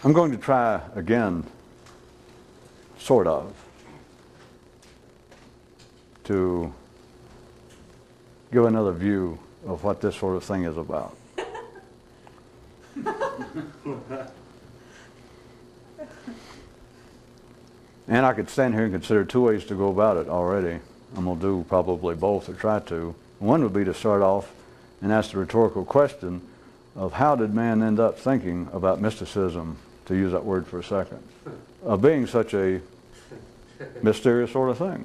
I'm going to try again, sort of, to give another view of what this sort of thing is about. And I could stand here and consider two ways to go about it already. I'm going to do probably both, or try to. One would be to start off and ask the rhetorical question of how did man end up thinking about mysticism, to use that word for a second, of being such a mysterious sort of thing.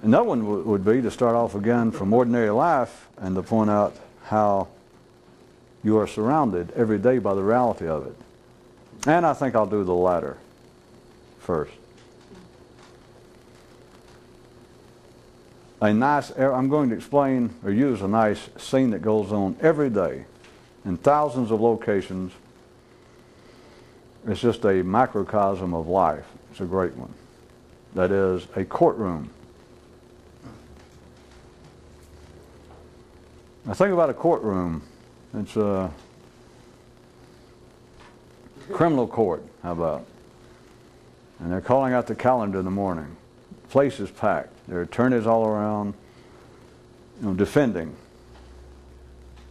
Another one would be to start off again from ordinary life and to point out how you are surrounded every day by the reality of it. And I think I'll do the latter first. I'm going to explain or use a nice scene that goes on every day in thousands of locations. It's just a microcosm of life. It's a great one. That is a courtroom. Now think about a courtroom. It's a criminal court, how about? And they're calling out the calendar in the morning. The place is packed. There are attorneys all around, defending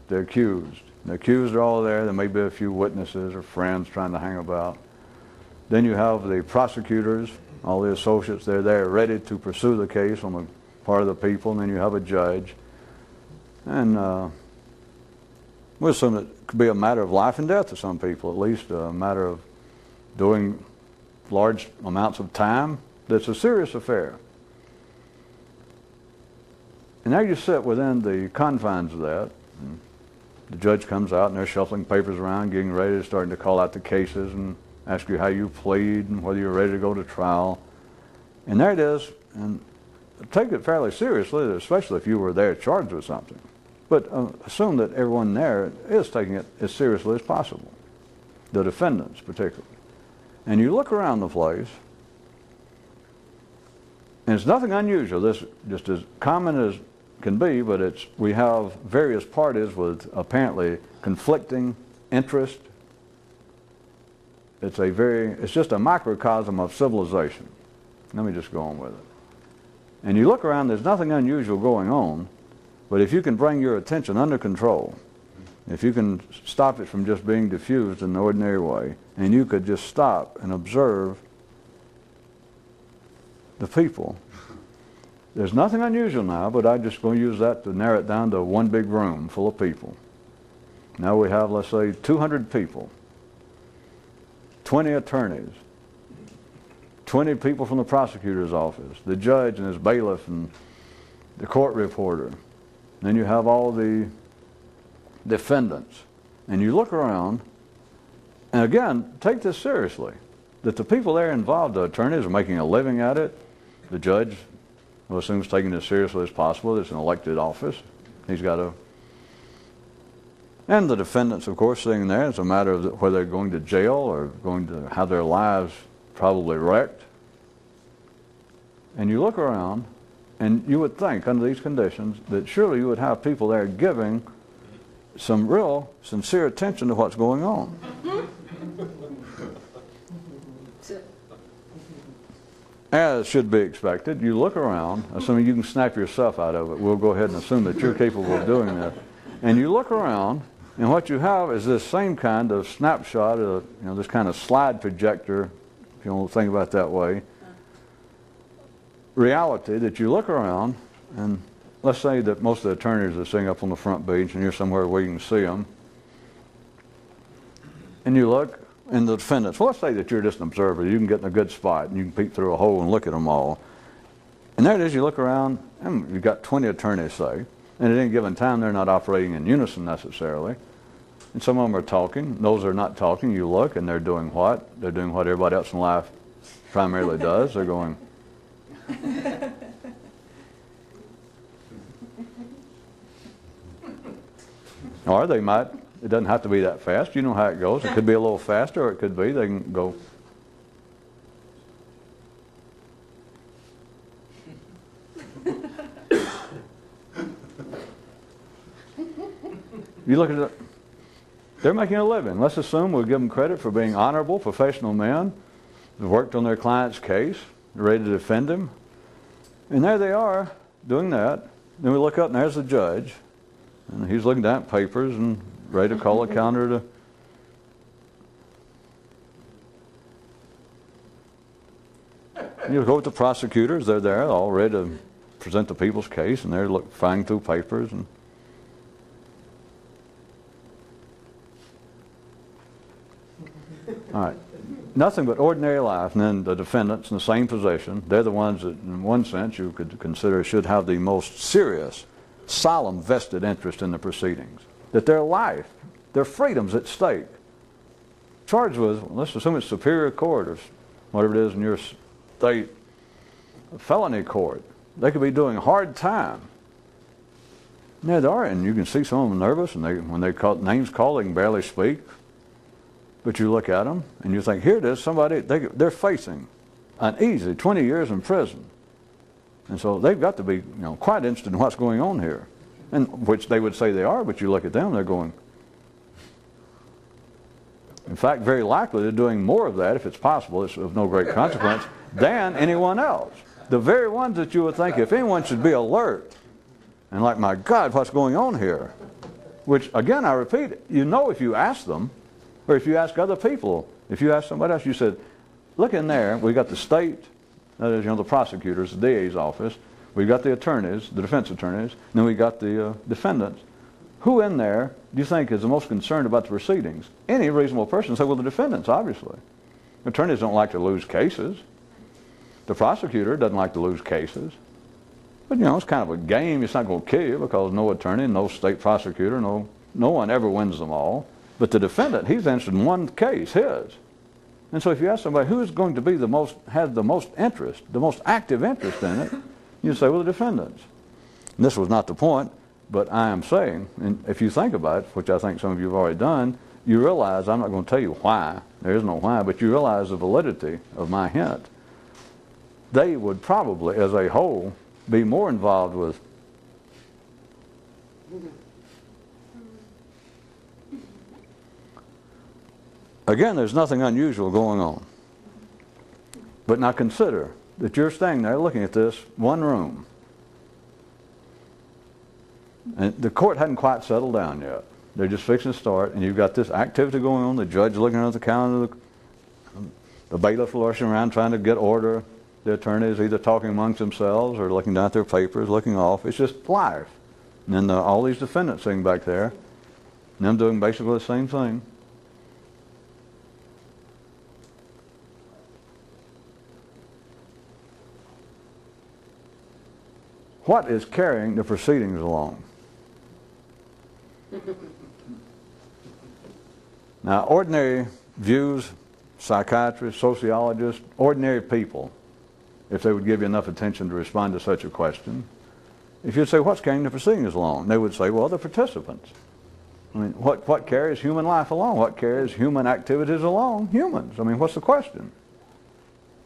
the accused. The accused are all there. There may be a few witnesses or friends trying to hang about. Then you have the prosecutors, all the associates. They're there ready to pursue the case on the part of the people. And then you have a judge. And we'll assume it could be a matter of life and death to some people, at least a matter of doing large amounts of time. That's a serious affair. And there you sit within the confines of that. And the judge comes out and they're shuffling papers around, getting ready, starting to call out the cases and ask you how you plead and whether you're ready to go to trial. And there it is. And take it fairly seriously, especially if you were there charged with something. But assume that everyone there is taking it as seriously as possible, the defendants particularly. And you look around the place, and it's nothing unusual. This just as common as can be, but we have various parties with apparently conflicting interest. It's just a microcosm of civilization. Let me just go on with it. And you look around, there's nothing unusual going on, but if you can bring your attention under control, if you can stop it from just being diffused in the ordinary way, and you could just stop and observe the people. There's nothing unusual now, but I'm just going to use that to narrow it down to one big room full of people. Now we have, let's say, 200 people, 20 attorneys, 20 people from the prosecutor's office, the judge and his bailiff and the court reporter. Then you have all the defendants. And you look around, and again, take this seriously, that the people there involved, the attorneys, are making a living at it. The judge, who assumes taking this as seriously as possible, it's an elected office. He's got to... And the defendants, of course, sitting there, it's a matter of whether they're going to jail or going to have their lives probably wrecked. And you look around, and you would think, under these conditions, that surely you would have people there giving some real, sincere attention to what's going on. As should be expected, you look around, assuming you can snap yourself out of it. We'll go ahead and assume that you're capable of doing that. And you look around, and what you have is this same kind of snapshot, of, this kind of slide projector, if you want to think about it that way, reality that you look around, and let's say that most of the attorneys are sitting up on the front bench and you're somewhere where you can see them. And you look, and the defendants, well, let's say that you're just an observer. You can get in a good spot and you can peek through a hole and look at them all. And there it is, you look around, and you've got 20 attorneys, say, and at any given time they're not operating in unison necessarily. And some of them are talking. Those that are not talking, you look, and they're doing what? They're doing what everybody else in life primarily does. They're going... Or they might, it doesn't have to be that fast. You know how it goes. It could be a little faster, or it could be they can go. You look at it, they're making a living. Let's assume we'll give them credit for being honorable, professional men who worked on their client's case, ready to defend him. And there they are doing that. Then we look up and there's the judge. And he's looking down at papers and ready to call a counter to. You go with the prosecutors, they're there, all ready to present the people's case, and they're flying through papers. And all right, nothing but ordinary life. And then the defendants in the same position, they're the ones that, in one sense, you could consider should have the most serious, solemn, vested interest in the proceedings. That their life, their freedom's at stake. Charged with, let's assume it's Superior Court or whatever it is in your state, felony court. They could be doing hard time. Yeah, they are, and you can see some of them nervous, and when they call names called, they can barely speak. But you look at them, and you think, here it is, somebody, they're facing an easy 20 years in prison. And so they've got to be, quite interested in what's going on here. And which they would say they are, but you look at them, they're going. In fact, very likely they're doing more of that, if it's possible, it's of no great consequence, than anyone else. The very ones that you would think, if anyone should be alert, and like, my God, what's going on here? Which, again, I repeat, if you ask them, or if you ask other people, if you ask somebody else, you said, look in there, we got the state, that is, the prosecutors, the DA's office, we got the attorneys, the defense attorneys, and then we got the defendants. Who in there do you think is the most concerned about the proceedings? Any reasonable person say, well, the defendants, obviously. Attorneys don't like to lose cases. The prosecutor doesn't like to lose cases. But, it's kind of a game. It's not going to kill you because no attorney, no state prosecutor, no one ever wins them all. But the defendant, he's interested in one case, his. And so if you ask somebody who's going to be has the most interest, the most active interest in it, you say, well, the defendants. And this was not the point, but I am saying, and if you think about it, which I think some of you have already done, you realize, I'm not going to tell you why, there is no why, but you realize the validity of my hint. They would probably, as a whole, be more involved with again, there's nothing unusual going on. But now consider that you're standing there looking at this one room. And the court hadn't quite settled down yet. They're just fixing to start, and you've got this activity going on, the judge looking at the calendar, the bailiff flourishing around trying to get order, the attorneys either talking amongst themselves or looking down at their papers, looking off. It's just life. And then all these defendants sitting back there, and them doing basically the same thing. What is carrying the proceedings along? Now, ordinary views, psychiatrists, sociologists, ordinary people, if they would give you enough attention to respond to such a question, if you'd say, what's carrying the proceedings along? They would say, well, the participants. I mean, what carries human life along? What carries human activities along? Humans. I mean, what's the question?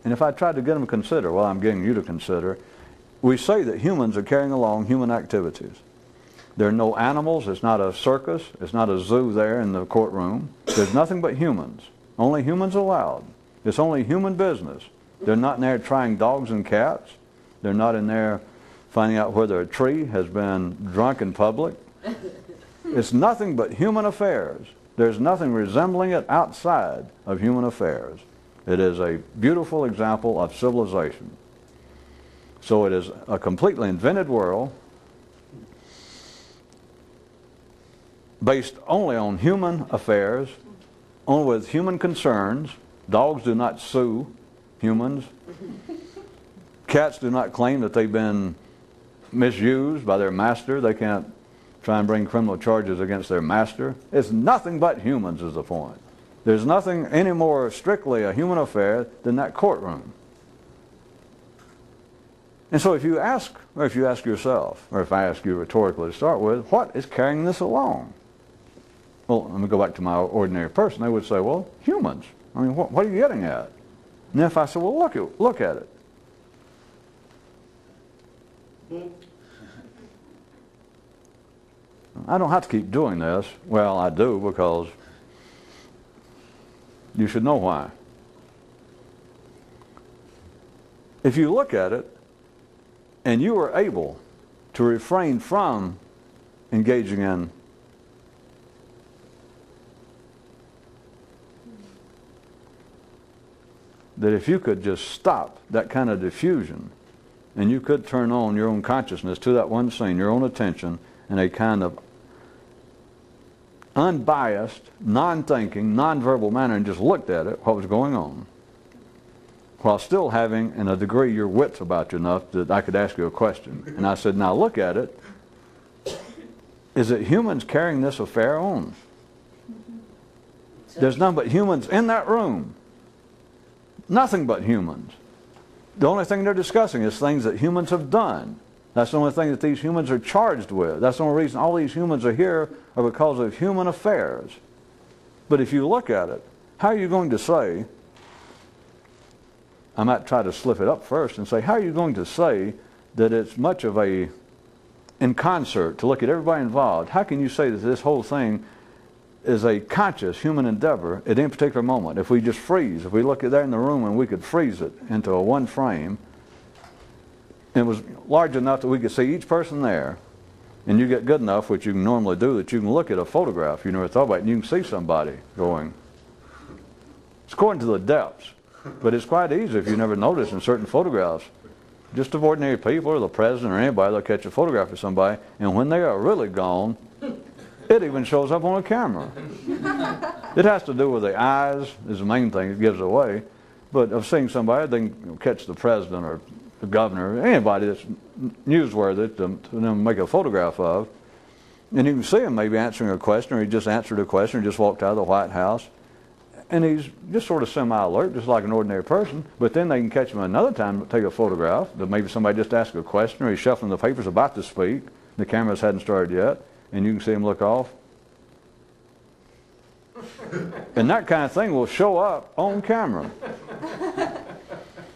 And if I tried to get them to consider, well, I'm getting you to consider, we say that humans are carrying along human activities. There are no animals. It's not a circus. It's not a zoo there in the courtroom. There's nothing but humans. Only humans allowed. It's only human business. They're not in there trying dogs and cats. They're not in there finding out whether a tree has been drunk in public. It's nothing but human affairs. There's nothing resembling it outside of human affairs. It is a beautiful example of civilization. So it is a completely invented world based only on human affairs, only with human concerns. Dogs do not sue humans. Cats do not claim that they've been misused by their master. They can't try and bring criminal charges against their master. It's nothing but humans is the point. There's nothing any more strictly a human affair than that courtroom. And so if you ask yourself, or if I ask you rhetorically to start with, what is carrying this along? Well, let me go back to my ordinary person. They would say, well, humans. I mean, what are you getting at? And if I say, well, look at it. I don't have to keep doing this. Well, I do, because you should know why. If you look at it and you are able to refrain from engaging in that, if you could just stop that kind of diffusion and you could turn on your own consciousness to that one scene, your own attention, in a kind of unbiased, non-thinking, non-verbal manner, and just looked at it, what was going on, while still having, in a degree, your wits about you enough that I could ask you a question. And I said, now look at it. Is it humans carrying this affair on? There's none but humans in that room. Nothing but humans. The only thing they're discussing is things that humans have done. That's the only thing that these humans are charged with. That's the only reason all these humans are here, are because of human affairs. But if you look at it, how are you going to say, I might try to slip it up first and say, how are you going to say that it's much of a, in concert, to look at everybody involved, how can you say that this whole thing is a conscious human endeavor at any particular moment? If we just freeze, if we look at there in the room and we could freeze it into a one frame, and it was large enough that we could see each person there, and you get good enough, which you can normally do, that you can look at a photograph you never thought about, and you can see somebody going. It's according to the depths, but it's quite easy if you never notice in certain photographs. Just of ordinary people or the president or anybody, they'll catch a photograph of somebody, and when they are really gone, it even shows up on a camera. It has to do with the eyes is the main thing that gives it away. But of seeing somebody, they can catch the president or the governor, or anybody that's newsworthy to them make a photograph of. And you can see him maybe answering a question, or he just answered a question, or just walked out of the White House. And he's just sort of semi-alert, just like an ordinary person. But then they can catch him another time, take a photograph, that maybe somebody just asked a question, or he's shuffling the papers about to speak. The cameras hadn't started yet. And you can see him look off. And that kind of thing will show up on camera.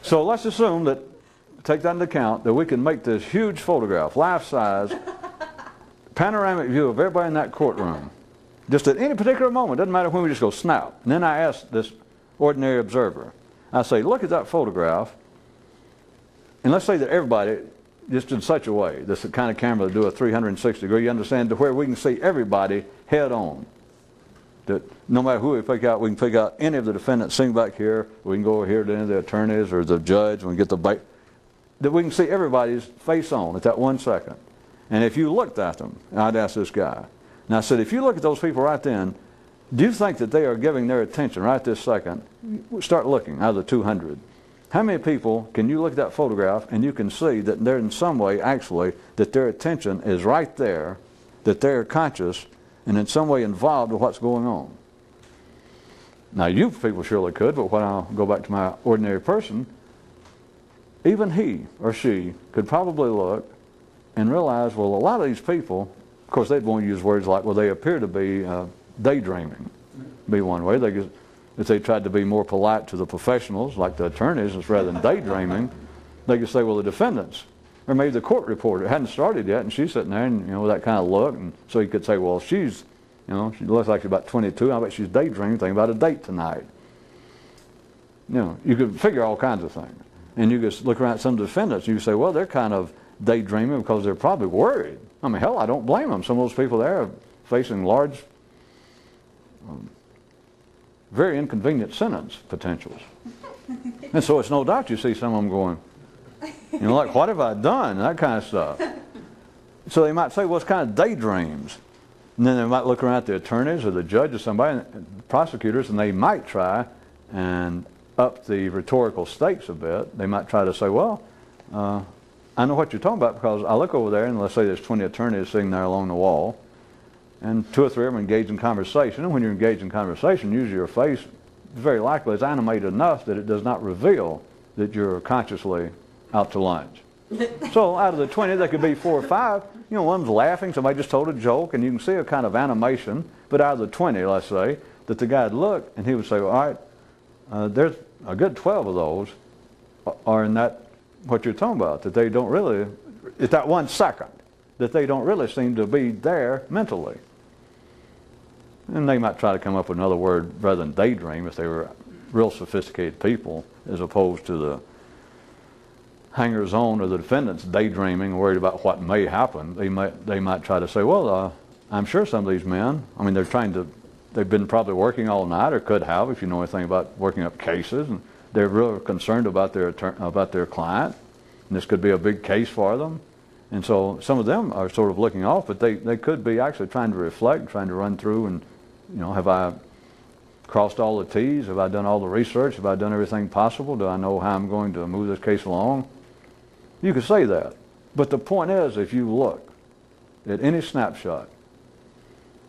So let's assume that, take that into account, that we can make this huge photograph, life-size, panoramic view of everybody in that courtroom. Just at any particular moment, doesn't matter when, we just go snap. And then I ask this ordinary observer, I say, look at that photograph, and let's say that everybody, just in such a way, this is the kind of camera that do a 360 degree, you understand, to where we can see everybody head on. That no matter who we pick out, we can pick out any of the defendants sitting back here, we can go over here to any of the attorneys or the judge, and we get the bait, that we can see everybody's face on at that 1 second. And if you looked at them, and I'd ask this guy, and I said, if you look at those people right then, do you think that they are giving their attention right this second? Start looking out of the 200. How many people can you look at that photograph and you can see that they're in some way actually, that their attention is right there, that they're conscious and in some way involved with what's going on? Now you people surely could, but when I'll go back to my ordinary person, even he or she could probably look and realize, well, a lot of these people, of course they'd want to use words like, well, they appear to be daydreaming, be one way. They could, if they tried to be more polite to the professionals, like the attorneys, rather than daydreaming, they could say, well, the defendants, or maybe the court reporter, hadn't started yet, and she's sitting there, and with that kind of look, and so you could say, well, she's, she looks like she's about 22. I bet she's daydreaming, thinking about a date tonight. You could figure all kinds of things, and you could look around at some defendants, and you say, well, they're kind of daydreaming because they're probably worried. I mean, hell, I don't blame them. Some of those people there are facing large, very inconvenient sentence potentials. And so it's no doubt you see some of them going, like, what have I done? And that kind of stuff. So they might say, well, it's kind of daydreams. And then they might look around at the attorneys or the judge or somebody, and prosecutors, and they might try and up the rhetorical stakes a bit. They might try to say, well, I know what you're talking about because I look over there and let's say there's 20 attorneys sitting there along the wall, and 2 or 3 of them engage in conversation. And when you're engaged in conversation, usually your face very likely is animated enough that it does not reveal that you're consciously out to lunch. So out of the 20, there could be 4 or 5. One's laughing, somebody just told a joke, and you can see a kind of animation. But out of the 20, let's say, that the guy'd look and he would say, well, all right, there's a good 12 of those are in that, what you're talking about, that they don't really, at that 1 second, that they don't really seem to be there mentally. And they might try to come up with another word rather than daydream if they were real sophisticated people, as opposed to the hangers-on or the defendants daydreaming, worried about what may happen. They might try to say, well, I'm sure some of these men, I mean, they've been probably working all night, or could have, if you know anything about working up cases, and they're really concerned about their client, and this could be a big case for them. And so some of them are sort of looking off, but they could be actually trying to reflect, trying to run through and, have I crossed all the T's? Have I done all the research? Have I done everything possible? Do I know how I'm going to move this case along? You could say that. But the point is, if you look at any snapshot,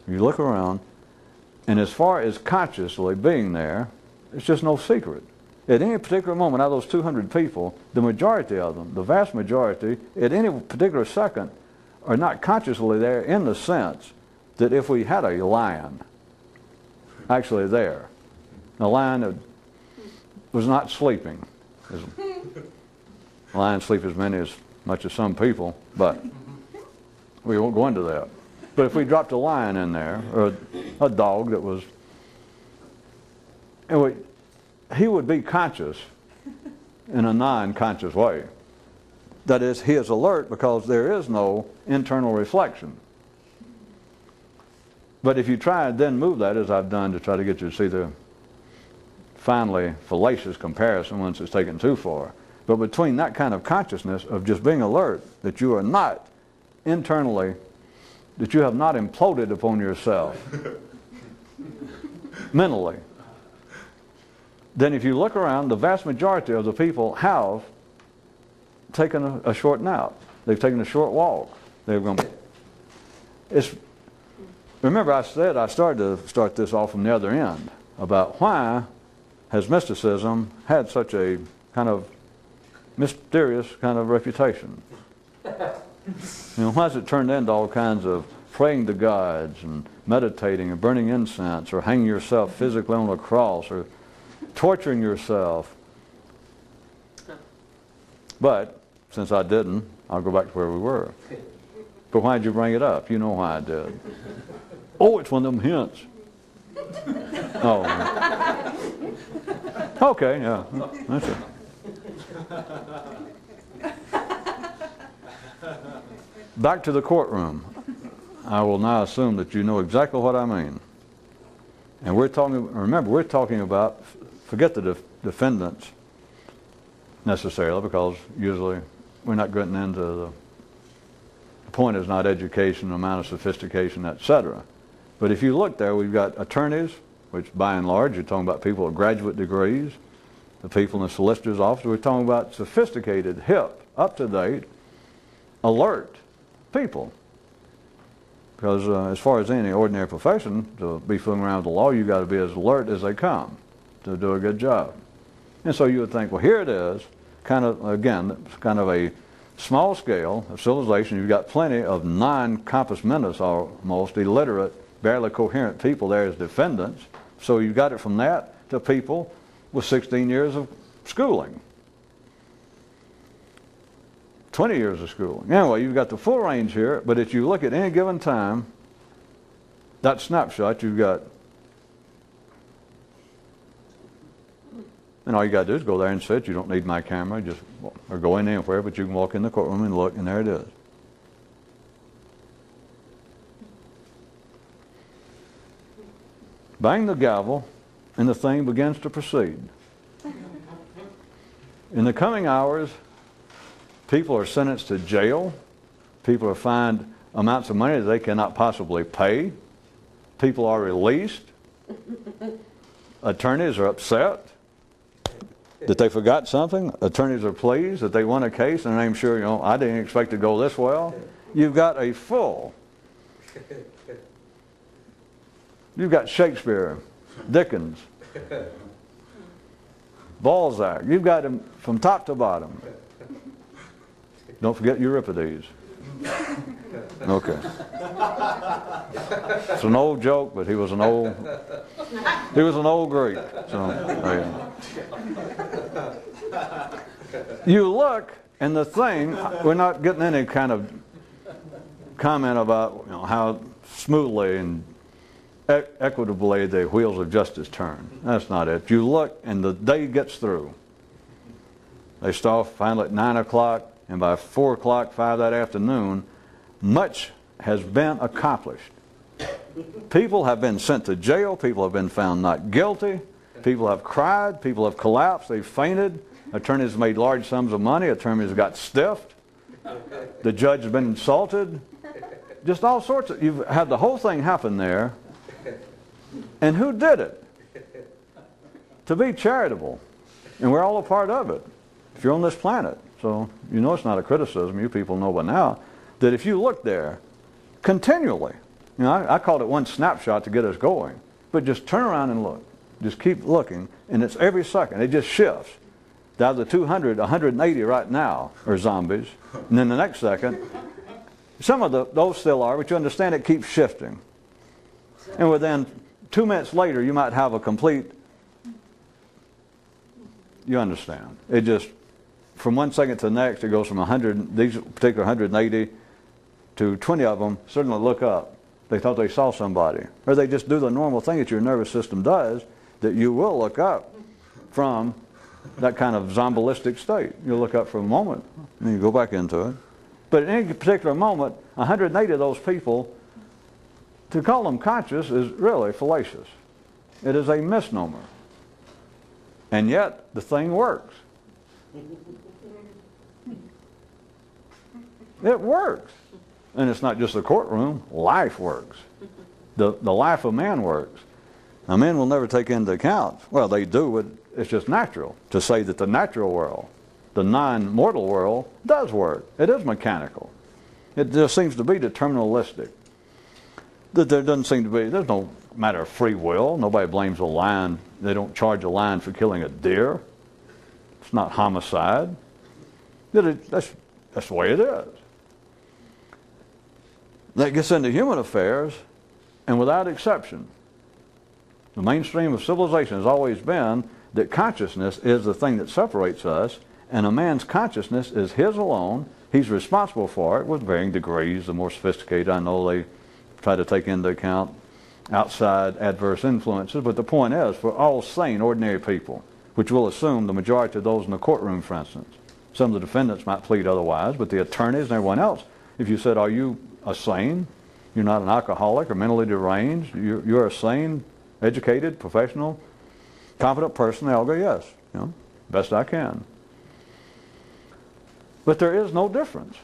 you look around, and as far as consciously being there, it's just no secret. At any particular moment, out of those 200 people, the majority of them, the vast majority, at any particular second, are not consciously there, in the sense that if we had a lion actually there, a lion that was not sleeping. Lions sleep as much as some people, but we won't go into that. But if we dropped a lion in there, or a dog that was, he would be conscious in a non-conscious way. That is, he is alert because there is no internal reflection. But if you try and then move that, as I've done to try to get you to see the finally fallacious comparison once it's taken too far, but between that kind of consciousness of just being alert, that you are not internally, that you have not imploded upon yourself mentally, then if you look around, the vast majority of the people have taken a short nap. They've taken a short walk. They've gone. Remember, I said I started to start this off from the other end about why has mysticism had such a kind of mysterious kind of reputation. Why has it turned into all kinds of praying to gods and meditating and burning incense, or hanging yourself physically on a cross, or torturing yourself? But since I didn't, I'll go back to where we were. But why did you bring it up? You know why I did. Oh, it's one of them hints. Oh. Okay, yeah. That's it. Back to the courtroom. I will now assume that you know exactly what I mean. And remember, we're talking about, forget the defendants necessarily, because usually we're not getting into the point is not education, the amount of sophistication, etc. But if you look there, we've got attorneys, which by and large, you're talking about people with graduate degrees, the people in the solicitor's office. We're talking about sophisticated, hip, up-to-date, alert people. Because as far as any ordinary profession, to be fooling around with the law, you've got to be as alert as they come to do a good job. And so you would think, well, here it is, kind of, again, kind of a small scale of civilization. You've got plenty of non-compos mentis, almost illiterate, barely coherent people there as defendants. So you got it from that to people with 16 years of schooling, 20 years of schooling. Anyway, you've got the full range here, but if you look at any given time, that snapshot, you've got, and all you got to do is go there and sit. You don't need my camera, or go in anywhere, but you can walk in the courtroom and look, and there it is. Bang the gavel, and the thing begins to proceed. In the coming hours, people are sentenced to jail. People are fined amounts of money that they cannot possibly pay. People are released. Attorneys are upset that they forgot something. Attorneys are pleased that they won a case, and I'm sure, I didn't expect it to go this well. You've got a full. You've got Shakespeare, Dickens, Balzac. You've got him from top to bottom. Don't forget Euripides. Okay. It's an old joke, but he was an old Greek. So, you look, and the thing, we're not getting any kind of comment about how smoothly and equitably the wheels of justice turn. That's not it. If you look and the day gets through, they start finally at 9 o'clock, and by 4 o'clock, 5 that afternoon, much has been accomplished. People have been sent to jail. People have been found not guilty. People have cried. People have collapsed. They've fainted. Attorneys made large sums of money. Attorneys got stiffed. The judge has been insulted. Just all sorts of... You've had the whole thing happen there. And who did it? To be charitable. And we're all a part of it. If you're on this planet. So you know it's not a criticism. You people know by now that if you look there continually, I called it one snapshot to get us going, but just turn around and look. Just keep looking, and it's every second. It just shifts. Out of the 200, 180 right now are zombies, and then the next second, some of those still are, but you understand it keeps shifting. And within 2 minutes later, you might have a complete, you understand. It just, from 1 second to the next, it goes from 100, these particular 180 to 20 of them suddenly look up. They thought they saw somebody. Or they just do the normal thing that your nervous system does, that you will look up from that kind of zombilistic state. You'll look up for a moment, and then you go back into it. But at any particular moment, 180 of those people, to call them conscious is really fallacious. It is a misnomer. And yet, the thing works. It works. And it's not just the courtroom. Life works. The life of man works. Now, men will never take into account, well, they do, it's just natural to say that the natural world, the non-mortal world, does work. It is mechanical. It just seems to be deterministic. That there doesn't seem to be, there's no matter of free will. Nobody blames a lion. They don't charge a lion for killing a deer. It's not homicide. That's the way it is. That gets into human affairs, and without exception, the mainstream of civilization has always been that consciousness is the thing that separates us, and a man's consciousness is his alone. He's responsible for it with varying degrees. The more sophisticated, I know, they try to take into account outside adverse influences, but the point is, for all sane, ordinary people, which will assume the majority of those in the courtroom, for instance, some of the defendants might plead otherwise, but the attorneys and everyone else, if you said, are you a sane? You're not an alcoholic or mentally deranged? You're a sane, educated, professional, competent person? They all go, yes, best I can. But there is no difference.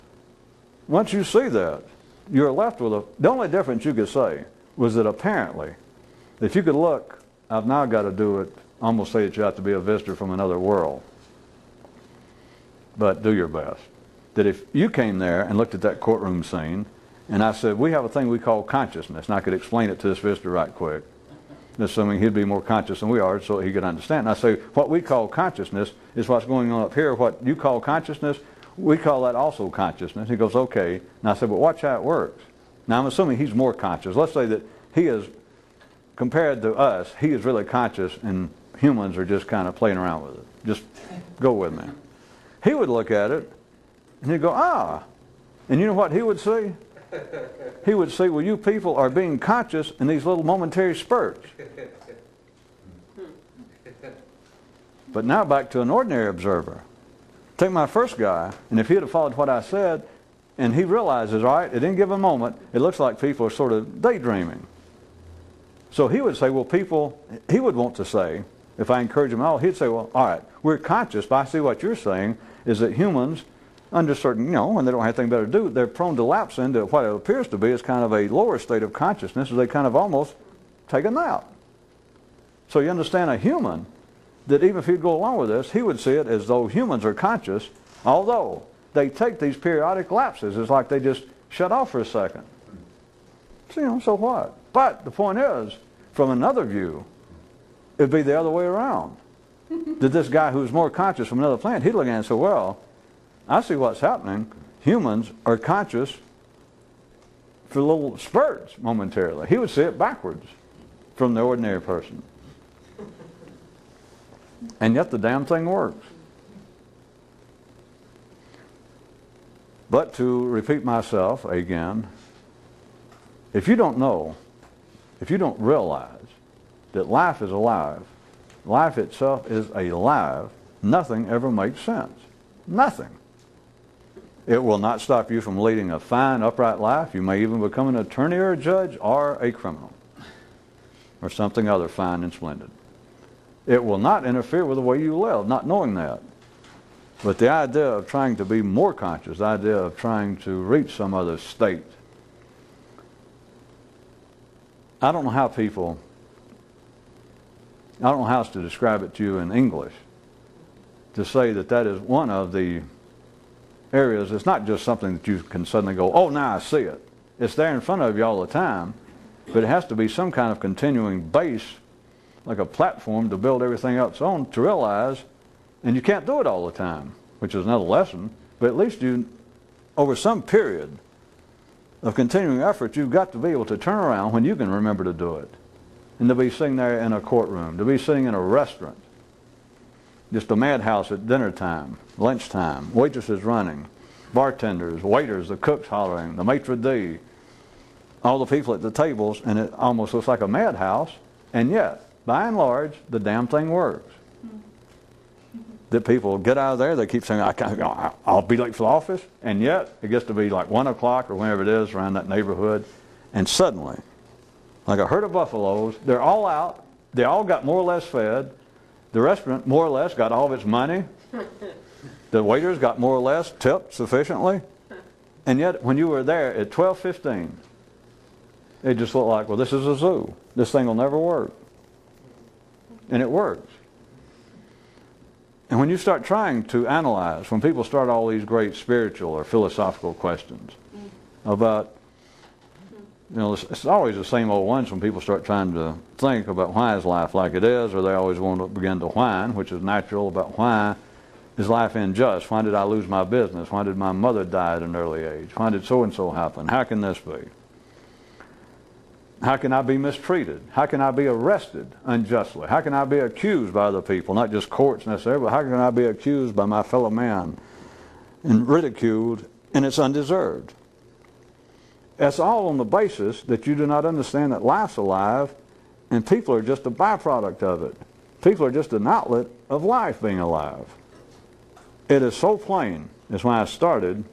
Once you see that, you're left with the only difference you could say was that apparently, if you could look, I've now got to do it, almost say that you have to be a visitor from another world. But do your best. That if you came there and looked at that courtroom scene, and I said, we have a thing we call consciousness, and I could explain it to this visitor right quick, assuming he'd be more conscious than we are so he could understand. And I say, what we call consciousness is what's going on up here. What you call consciousness, we call that also consciousness. He goes, okay. And I said, but watch how it works. Now, I'm assuming he's more conscious. Let's say that he is, compared to us, he is really conscious, and humans are just kind of playing around with it. Just go with me. He would look at it, and he'd go, ah. And you know what he would see? He would say, well, you people are being conscious in these little momentary spurts. But now back to an ordinary observer. Take my first guy, and if he'd have followed what I said, and he realizes, all right, at any given moment, it looks like people are sort of daydreaming. So he would say, well, people, he would want to say, if I encourage him at all, he'd say, well, all right, we're conscious, but I see what you're saying is that humans, under certain, when they don't have anything better to do, they're prone to lapse into what it appears to be as kind of a lower state of consciousness, as they kind of almost take a nap. So you understand a human, that even if he'd go along with this, he would see it as though humans are conscious, although they take these periodic lapses. It's like they just shut off for a second. So, so what? But the point is, from another view, it'd be the other way around. That this guy who's more conscious from another planet, he'd look at it and say, well, I see what's happening. Humans are conscious for little spurts momentarily. He would see it backwards from the ordinary person. And yet the damn thing works. But to repeat myself again, If you don't know, if you don't realize that life is alive, life itself is alive, nothing ever makes sense. Nothing. It will not stop you from leading a fine, upright life. You may even become an attorney or a judge or a criminal or something other fine and splendid. It will not interfere with the way you live, not knowing that. But the idea of trying to be more conscious, the idea of trying to reach some other state, I don't know how else to describe it to you in English, to say that that is one of the areas. It's not just something that you can suddenly go, oh, now I see it. It's there in front of you all the time, but it has to be some kind of continuing base, like a platform to build everything else on, to realize, and you can't do it all the time, which is another lesson, but at least you, over some period of continuing effort, you've got to be able to turn around when you can remember to do it. And to be sitting there in a courtroom, to be sitting in a restaurant, just a madhouse at dinner time, lunchtime, waitresses running, bartenders, waiters, the cooks hollering, the maitre d', all the people at the tables, and it almost looks like a madhouse, and yet, by and large, the damn thing works. That people get out of there, they keep saying, I'll be late for the office, and yet it gets to be like 1 o'clock or whenever it is around that neighborhood, and suddenly, like a herd of buffaloes, they're all out, they all got more or less fed, the restaurant more or less got all of its money, the waiters got more or less tipped sufficiently, and yet when you were there at 12:15, it just looked like, well, this is a zoo. This thing will never work. And it works. And when you start trying to analyze, when people start all these great spiritual or philosophical questions about, it's always the same old ones when people start trying to think about why is life like it is, or they always want to begin to whine, which is natural, about why is life unjust? Why did I lose my business? Why did my mother die at an early age? Why did so-and-so happen? How can this be? How can I be mistreated? How can I be arrested unjustly? How can I be accused by other people, not just courts necessarily, but how can I be accused by my fellow man and ridiculed, and it's undeserved? That's all on the basis that you do not understand that life's alive and people are just a byproduct of it. People are just an outlet of life being alive. It is so plain. That's why I started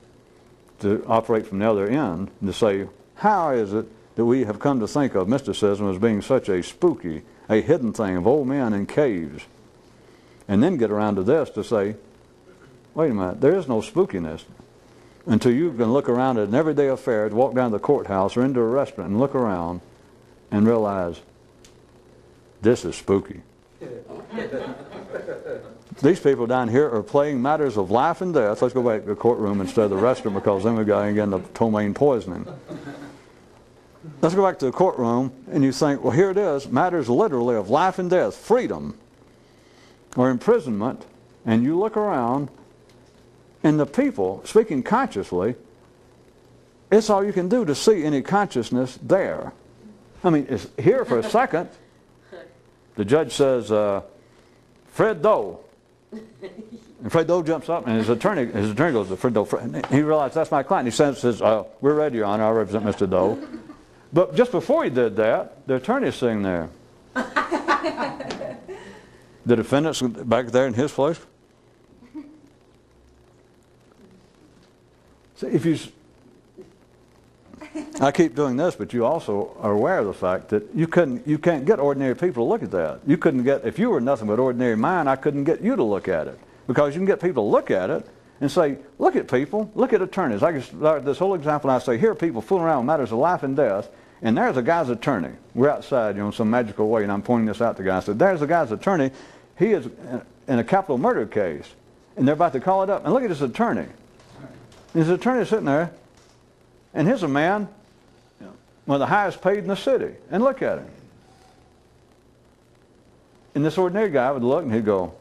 to operate from the other end, to say, how is it that we have come to think of mysticism as being such a spooky, a hidden thing of old men in caves? And then get around to this to say, wait a minute, there is no spookiness until you can look around at an everyday affair, to walk down to the courthouse or into a restaurant and look around and realize, this is spooky. These people down here are playing matters of life and death. Let's go back to the courtroom instead of the restaurant, because then we're going to get into ptomaine poisoning. Let's go back to the courtroom, and you think, well, here it is, matters literally of life and death, freedom or imprisonment, and you look around, and the people, speaking consciously, it's all you can do to see any consciousness there. I mean, it's here for a second. The judge says, Fred Doe. And Fred Doe jumps up, and his attorney goes to Fred Doe. He realizes, that's my client. He says, we're ready, Your Honor, I represent Mr. Doe. But just before he did that, the attorney's sitting there. The defendant's back there in his place. So if you, I keep doing this, but you also are aware of the fact that you can't get ordinary people to look at that. You couldn't get, if you were nothing but ordinary mind, I couldn't get you to look at it. Because you can get people to look at it and say, look at people, look at attorneys. I can start this whole example, and I say, here are people fooling around with matters of life and death, and there's a guy's attorney. We're outside, in some magical way, and I'm pointing this out to the guy. I said, there's a guy's attorney. He is in a capital murder case, and they're about to call it up. And look at his attorney. His attorney's sitting there, and here's a man, one of the highest paid in the city. And look at him. And this ordinary guy would look, and he'd go,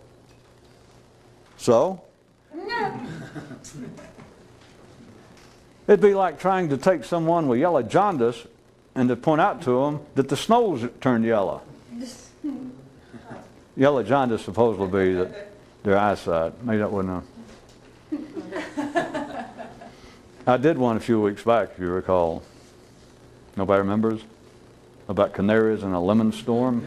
so? It'd be like trying to take someone with yellow jaundice and to point out to them that the snow's turned yellow. Yellow jaundice supposedly be that their eyesight. Maybe that wouldn't have. I did one a few weeks back, if you recall. Nobody remembers? About canaries in a lemon storm?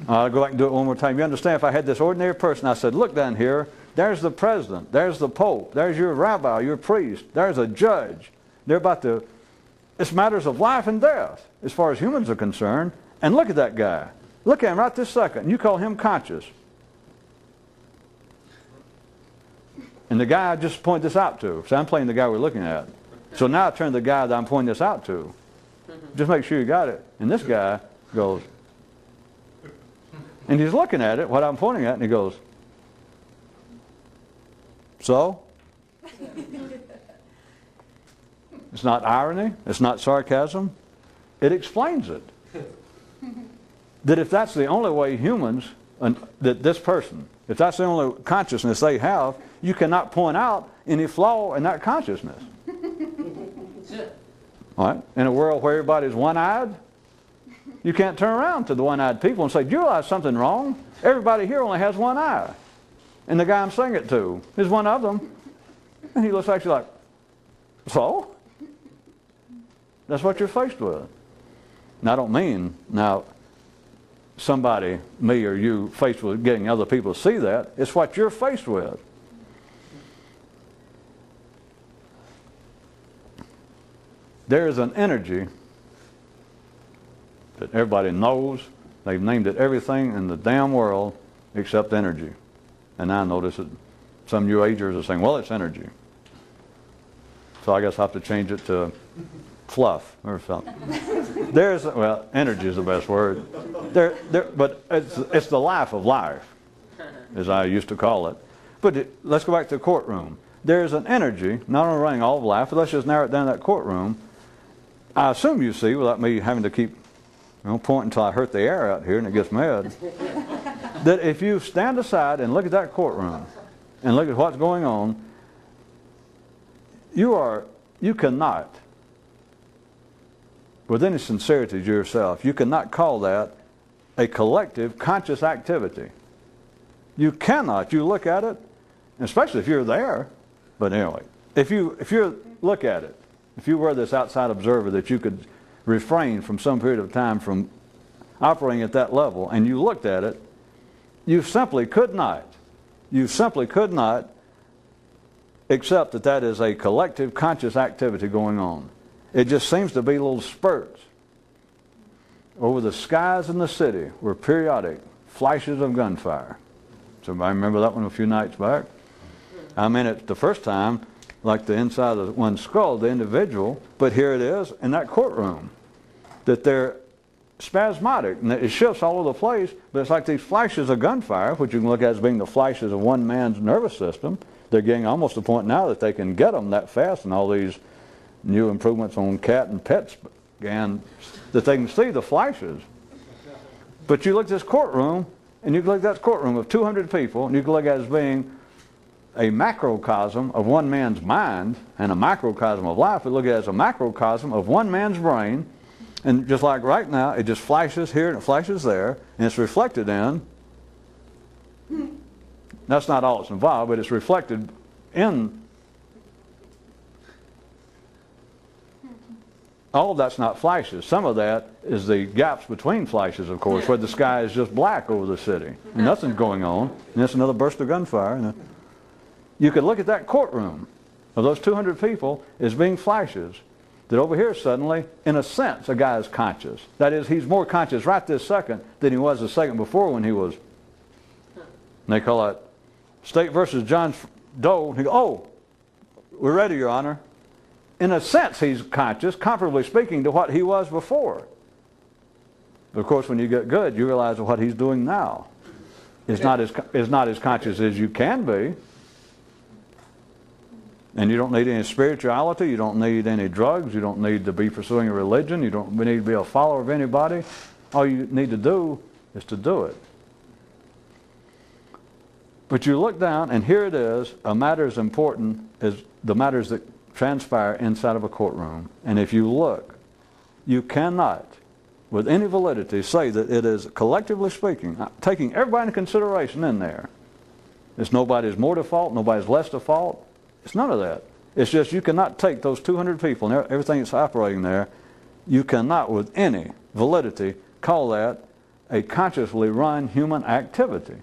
I'll go back and do it one more time. You understand, if I had this ordinary person, I said, look down here, there's the president, there's the pope, there's your rabbi, your priest, there's a judge. They're about to, it's matters of life and death as far as humans are concerned. And look at that guy. Look at him right this second. You call him conscious. And the guy I just pointed this out to. So I'm playing the guy we're looking at. So now I turn to the guy that I'm pointing this out to. Just make sure you got it. And this guy goes, and he's looking at it, what I'm pointing at, and he goes, so? It's not irony. It's not sarcasm. It explains it. That if that's the only way humans, that this person, if that's the only consciousness they have, you cannot point out any flaw in that consciousness. All right? In a world where everybody's one-eyed, you can't turn around to the one-eyed people and say, do you realize something wrong? Everybody here only has one eye. And the guy I'm saying it to is one of them. And he looks actually like, so? That's what you're faced with. Now, I don't mean, now, somebody, me or you, faced with getting other people to see that. It's what you're faced with. There is an energy that everybody knows. They've named it everything in the damn world except energy. And I notice that some New Agers are saying, well, it's energy. So I guess I have to change it to fluff or something. Well, energy is the best word. But it's the life of life, as I used to call it. But let's go back to the courtroom. There's an energy, not only running all of life, but let's just narrow it down to that courtroom. I assume you see, without me having to keep pointing until I hurt the air out here and it gets mad, that if you stand aside and look at that courtroom and look at what's going on, you cannot, with any sincerity to yourself, you cannot call that a collective conscious activity. You cannot. You look at it, especially if you're there. But anyway, if you look at it, if you were this outside observer that you could refrain from some period of time from operating at that level, and you looked at it, you simply could not accept that that is a collective conscious activity going on. It just seems to be little spurts. Over the skies in the city were periodic flashes of gunfire. Somebody remember that one a few nights back? I mean it the first time, like the inside of one's skull, the individual, but here it is in that courtroom, that they're spasmodic, and it shifts all over the place, but it's like these flashes of gunfire, which you can look at as being the flashes of one man's nervous system. They're getting almost to the point now that they can get them that fast, and all these new improvements on cat and pet scans, that they can see the flashes. But you look at this courtroom, and you can look at that courtroom of 200 people, and you can look at it as being a macrocosm of one man's mind and a microcosm of life. But look at it as a macrocosm of one man's brain. And just like right now, it just flashes here and it flashes there, and it's reflected in. That's not all that's involved, but it's reflected in. All of that's not flashes. Some of that is the gaps between flashes, of course, where the sky is just black over the city. And nothing's going on. And that's another burst of gunfire. You could look at that courtroom of those 200 people as being flashes. That over here suddenly, in a sense, a guy is conscious. That is, he's more conscious right this second than he was the second before when he was. And they call it State versus John Doe. He goes, oh, we're ready, Your Honor. In a sense, he's conscious, comparably speaking, to what he was before. But of course, when you get good, you realize that what he's doing now is not as conscious as you can be. And you don't need any spirituality, you don't need any drugs, you don't need to be pursuing a religion, you don't need to be a follower of anybody. All you need to do is to do it. But you look down, and here it is, a matter as important as the matters that transpire inside of a courtroom. And if you look, you cannot, with any validity, say that it is, collectively speaking, taking everybody into consideration in there. It's nobody's more to fault, nobody's less to fault. It's none of that. It's just you cannot take those 200 people and everything that's operating there, you cannot with any validity call that a consciously run human activity.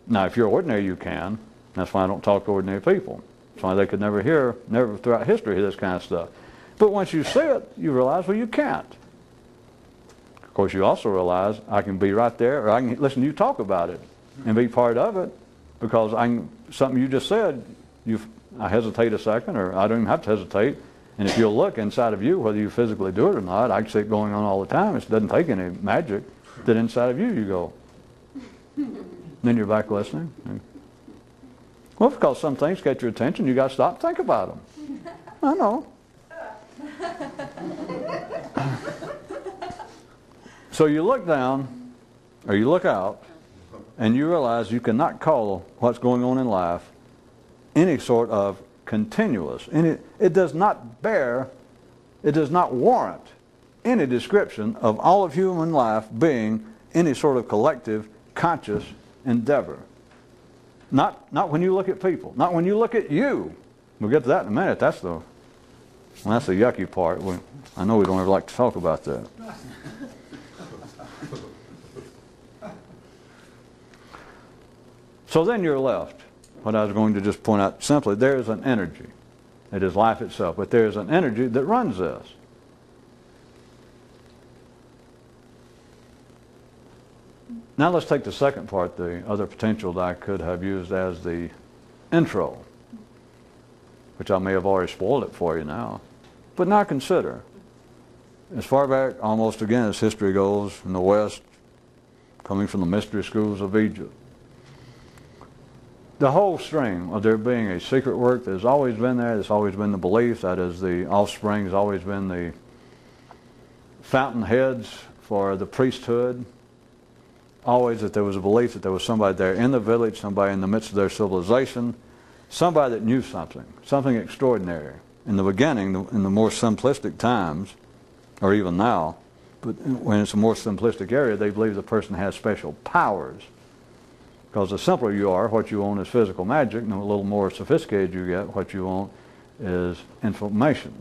Now, if you're ordinary, you can. That's why I don't talk to ordinary people. That's why they could never throughout history, hear this kind of stuff. But once you see it, you realize, well, you can't. Of course, you also realize I can be right there, or I can listen to you talk about it and be part of it, because something you just said, I hesitate a second, or I don't even have to hesitate. And if you'll look inside of you, whether you physically do it or not, I can see it going on all the time. It doesn't take any magic. That inside of you go. Then you're back listening. Well, because some things get your attention, you got to stop and think about them. I know. So you look down, or you look out, and you realize you cannot call what's going on in life any sort of continuous. It does not warrant any description of all of human life being any sort of collective conscious endeavor. Not when you look at people. Not when you look at you. We'll get to that in a minute. That's the yucky part. I know we don't ever like to talk about that. So then you're left. What I was going to just point out simply, there is an energy. It is life itself. But there is an energy that runs this. Now let's take the second part, the other potential that I could have used as the intro, which I may have already spoiled it for you now. But now consider, as far back almost again as history goes in the West, coming from the mystery schools of Egypt, the whole stream of there being a secret work that has always been there, that's always been the belief, that is the offspring, has always been the fountainheads for the priesthood. Always that there was a belief that there was somebody there in the village, somebody in the midst of their civilization, somebody that knew something extraordinary. In the beginning, in the more simplistic times, or even now, but when it's a more simplistic area, they believe the person has special powers. Because the simpler you are, what you want is physical magic, and the little more sophisticated you get, what you want is information,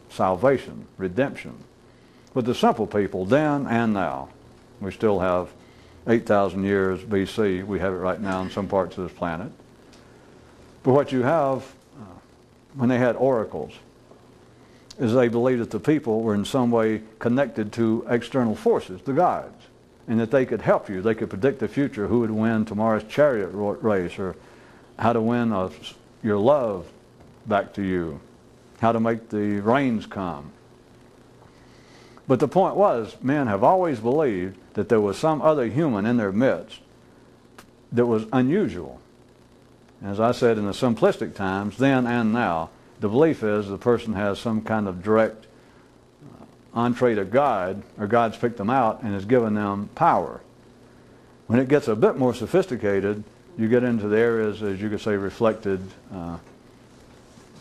salvation, redemption. But the simple people, then and now, we still have 8,000 years BC, we have it right now in some parts of this planet. But what you have, when they had oracles, is they believed that the people were in some way connected to external forces, the gods, and that they could help you. They could predict the future, who would win tomorrow's chariot race, or how to win your love back to you, how to make the rains come. But the point was, men have always believed that there was some other human in their midst that was unusual. As I said, in the simplistic times, then and now, the belief is the person has some kind of direct entree to God, or God's picked them out and has given them power. When it gets a bit more sophisticated, you get into the areas, as you could say, reflected.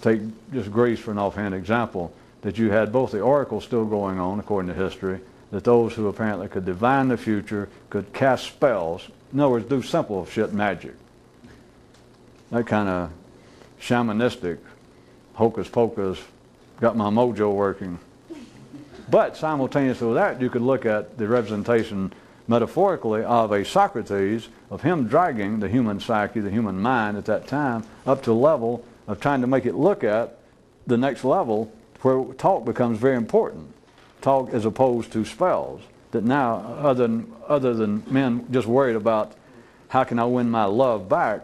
Take just Greece for an offhand example, that you had both the oracles still going on, according to history, that those who apparently could divine the future, could cast spells, in other words, do simple shit magic. That kind of shamanistic, hocus pocus, got my mojo working. But simultaneously with that, you could look at the representation metaphorically of a Socrates, of him dragging the human psyche, the human mind at that time, up to a level of trying to make it look at the next level where talk becomes very important. Talk as opposed to spells. That now, other than men just worried about how can I win my love back,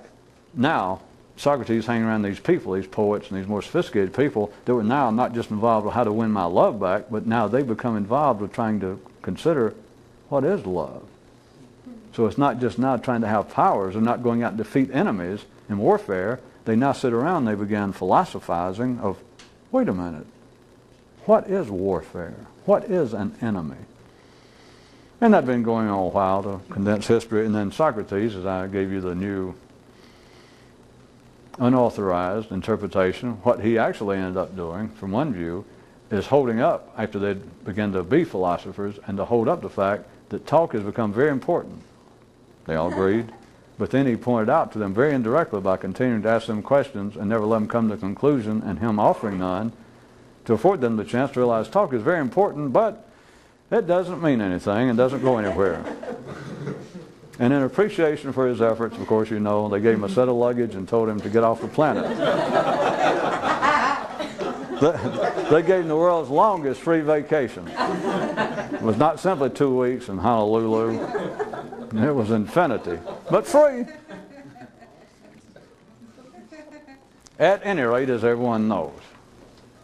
now Socrates hanging around these people, these poets and these more sophisticated people that were now not just involved with how to win my love back, but now they become involved with trying to consider what is love. So it's not just now trying to have powers and not going out and defeat enemies in warfare. They now sit around and they begin philosophizing of, wait a minute, what is warfare? What is an enemy? And that's been going on a while to condense history. And then Socrates, as I gave you the new unauthorized interpretation, what he actually ended up doing, from one view, is holding up, after they began to be philosophers, and to hold up the fact that talk has become very important. They all agreed. But then he pointed out to them very indirectly by continuing to ask them questions and never let them come to a conclusion, and him offering none, to afford them the chance to realize talk is very important, but it doesn't mean anything and doesn't go anywhere. And in appreciation for his efforts, of course, you know, they gave him a set of luggage and told him to get off the planet. They gave him the world's longest free vacation. It was not simply 2 weeks in Honolulu. It was infinity, but free. At any rate, as everyone knows.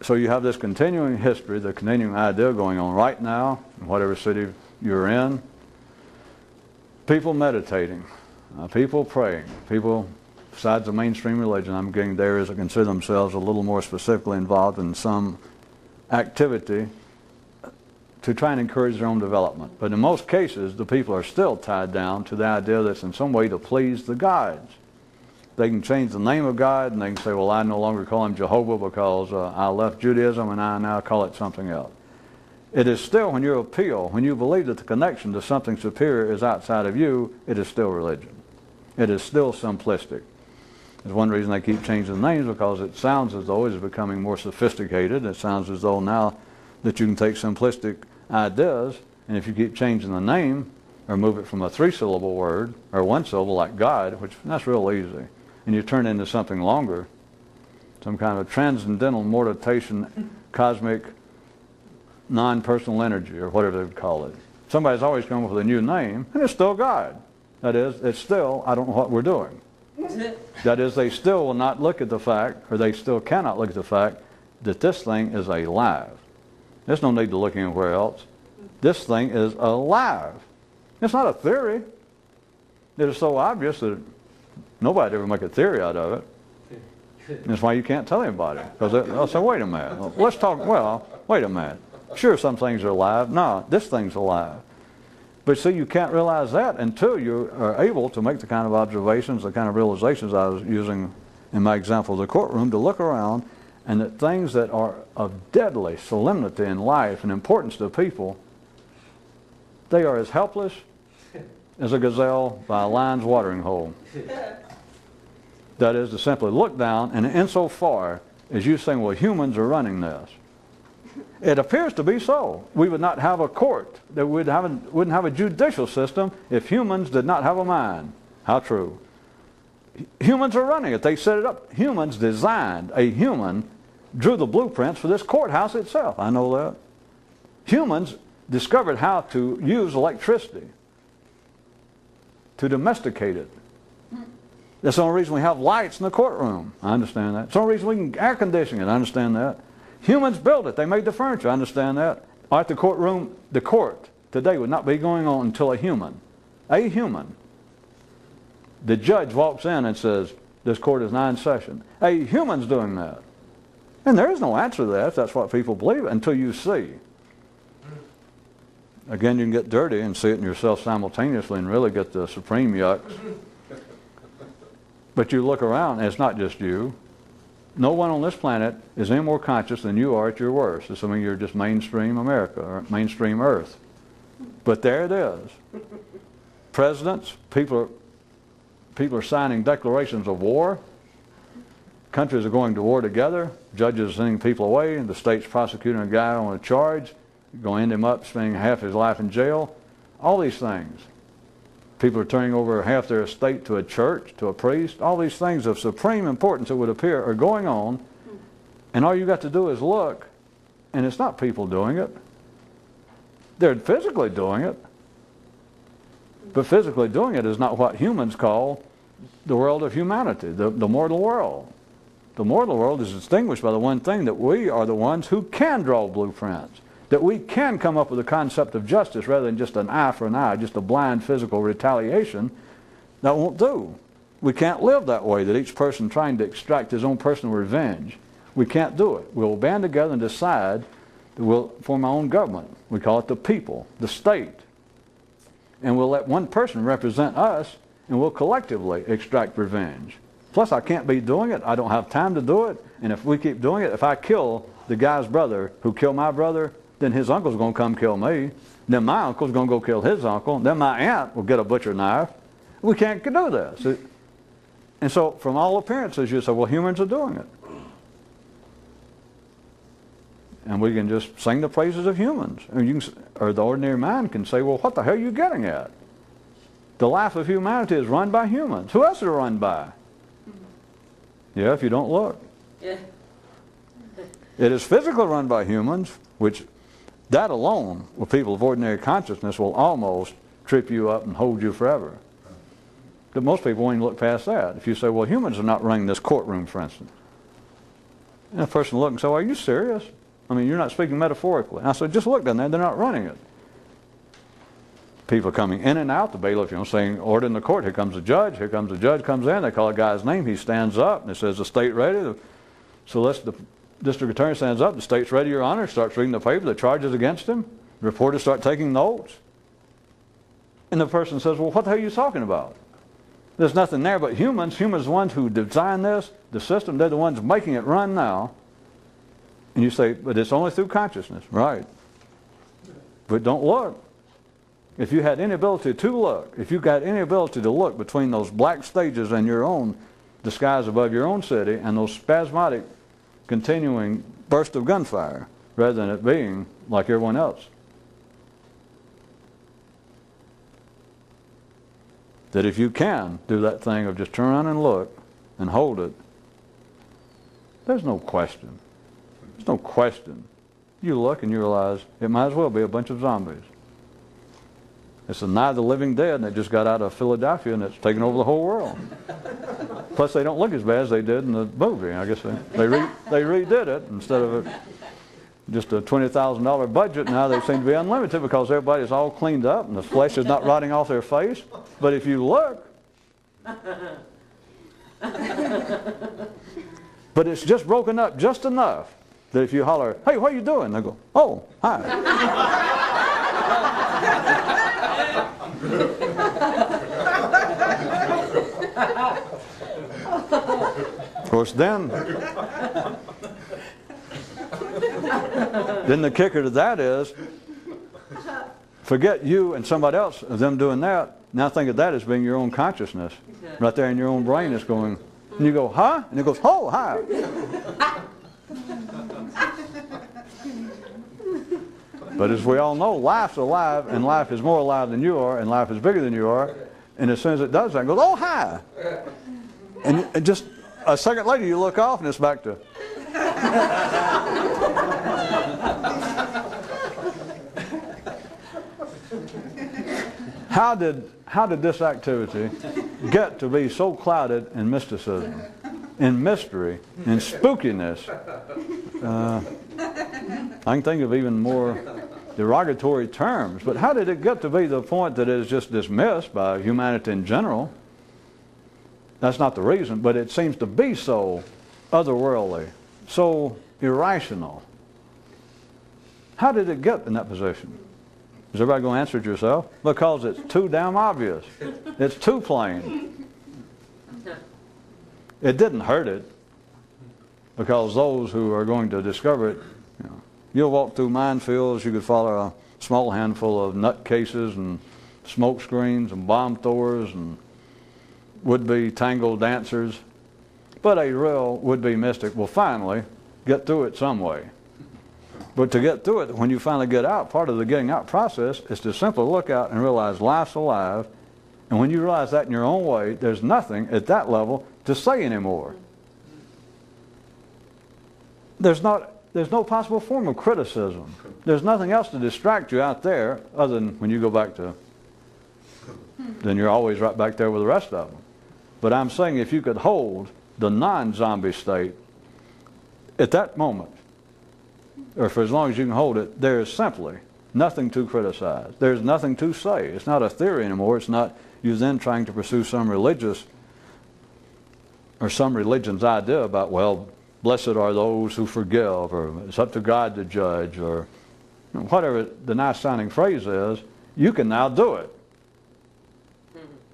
So you have this continuing history, the continuing idea going on right now, in whatever city you're in. People meditating, people praying, people besides the mainstream religion, I'm getting there, is that consider themselves a little more specifically involved in some activity to try and encourage their own development. But in most cases, the people are still tied down to the idea that it's in some way to please the guides. They can change the name of God, and they can say, well, I no longer call him Jehovah because I left Judaism and I now call it something else. It is still, when you appeal, when you believe that the connection to something superior is outside of you, it is still religion. It is still simplistic. There's one reason they keep changing the names, because it sounds as though it is becoming more sophisticated. It sounds as though now that you can take simplistic ideas, and if you keep changing the name or move it from a 3-syllable word or 1 syllable like God, which that's real easy, and you turn it into something longer, some kind of transcendental mortification, cosmic non-personal energy, or whatever they would call it. Somebody's always come up with a new name, and it's still God. That is, it's still, I don't know what we're doing. That is, they still will not look at the fact, or they still cannot look at the fact, that this thing is alive. There's no need to look anywhere else. This thing is alive. It's not a theory. It is so obvious that nobody ever make a theory out of it. That's why you can't tell anybody. Because they'll say, wait a minute. Let's talk, well, wait a minute. Sure, some things are alive. No, this thing's alive. But see, you can't realize that until you are able to make the kind of observations, the kind of realizations I was using in my example of the courtroom, to look around, and that things that are of deadly solemnity in life and importance to people, they are as helpless as a gazelle by a lion's watering hole. That is, to simply look down, and insofar as you saying, well, humans are running this, it appears to be so. We would not have a court, that we wouldn't have a judicial system if humans did not have a mind. How true. Humans are running it. They set it up. Humans designed, a human drew the blueprints for this courthouse itself. I know that. Humans discovered how to use electricity, to domesticate it. That's the only reason we have lights in the courtroom. I understand that. It's the only reason we can air condition it. I understand that. Humans built it. They made the furniture. I understand that. At the courtroom, the court today would not be going on until a human, the judge walks in and says, this court is now in session. A human's doing that. And there is no answer to that if that's what people believe, until you see. Again, you can get dirty and see it in yourself simultaneously and really get the supreme yucks. But you look around, and it's not just you. No one on this planet is any more conscious than you are at your worst, assuming you're just mainstream America or mainstream Earth. But there it is. Presidents, people are signing declarations of war. Countries are going to war together. Judges are sending people away, and the state's prosecuting a guy on a charge, going to end him up spending half his life in jail. All these things. People are turning over half their estate to a church, to a priest. All these things of supreme importance, it would appear, are going on. And all you got to do is look, and it's not people doing it. They're physically doing it. But physically doing it is not what humans call the world of humanity, the mortal world. The mortal world is distinguished by the one thing, that we are the ones who can draw blueprints, that we can come up with a concept of justice rather than just an eye for an eye, just a blind physical retaliation. That won't do. We can't live that way, that each person trying to extract his own personal revenge. We can't do it. We'll band together and decide that we'll form our own government. We call it the people, the state. And we'll let one person represent us, and we'll collectively extract revenge. Plus, I can't be doing it. I don't have time to do it. And if we keep doing it, if I kill the guy's brother who killed my brother, then his uncle's going to come kill me. Then my uncle's going to go kill his uncle. Then my aunt will get a butcher knife. We can't do this. And so from all appearances you say, well, humans are doing it. And we can just sing the praises of humans. Or the ordinary mind can say, well, what the hell are you getting at? The life of humanity is run by humans. Who else is it run by? Yeah, if you don't look. Yeah. It is physically run by humans, which that alone, with people of ordinary consciousness, will almost trip you up and hold you forever. But most people won't even look past that. If you say, well, humans are not running this courtroom, for instance. And a person will look and say, well, are you serious? I mean, you're not speaking metaphorically. And I said, just look down there, they're not running it. People coming in and out, the bailiff, saying, order in the court, here comes the judge, comes in, they call a guy's name, he stands up, and it says, the state ready? The district attorney stands up, the state's ready, Your Honor, starts reading the paper, the charges against him, the reporters start taking notes. And the person says, well, what the hell are you talking about? There's nothing there but humans. Humans are the ones who designed this, the system, they're the ones making it run now. And you say, but it's only through consciousness. Right. But don't look. If you had any ability to look, if you got any ability to look between those black stages in your own, the skies above your own city, and those spasmodic, continuing bursts of gunfire, rather than it being like everyone else. That if you can do that thing of just turn around and look and hold it, there's no question. There's no question. You look and you realize it might as well be a bunch of zombies. It's the Night of the Living Dead, and they just got out of Philadelphia, and it's taken over the whole world. Plus, they don't look as bad as they did in the movie. I guess they redid it instead of just a $20,000 budget. Now they seem to be unlimited because everybody's all cleaned up and the flesh is not rotting off their face. But if you look, but it's just broken up just enough that if you holler, hey, what are you doing? They go, oh, hi. Of course, then the kicker to that is, forget you and somebody else of them doing that. Now think of that as being your own consciousness. Right there in your own brain is going, and you go, huh? And it goes, oh, hi. But as we all know, life's alive, and life is more alive than you are, and life is bigger than you are. And as soon as it does that, it goes, oh, hi. And just a second later, you look off, and it's back to... How did this activity get to be so clouded in mysticism, in mystery, in spookiness? I can think of even more derogatory terms, but how did it get to be the point that it is just dismissed by humanity in general? That's not the reason, but it seems to be so otherworldly, so irrational. How did it get in that position? Is everybody going to answer it yourself? Because it's too damn obvious. It's too plain. It didn't hurt it, because those who are going to discover it, you'll walk through minefields, you could follow a small handful of nutcases and smoke screens and bomb throwers and would-be tango dancers, but a real would-be mystic will finally get through it some way. But to get through it, when you finally get out, part of the getting out process is to simply look out and realize life's alive. And when you realize that in your own way, there's nothing at that level to say anymore. There's no possible form of criticism. There's nothing else to distract you out there other than when you go back to, then you're always right back there with the rest of them. But I'm saying if you could hold the non-zombie state at that moment, or for as long as you can hold it, there is simply nothing to criticize. There's nothing to say. It's not a theory anymore. It's not you then trying to pursue some religious or some religion's idea about, well, blessed are those who forgive, or it's up to God to judge, or whatever the nice sounding phrase is. You can now do it.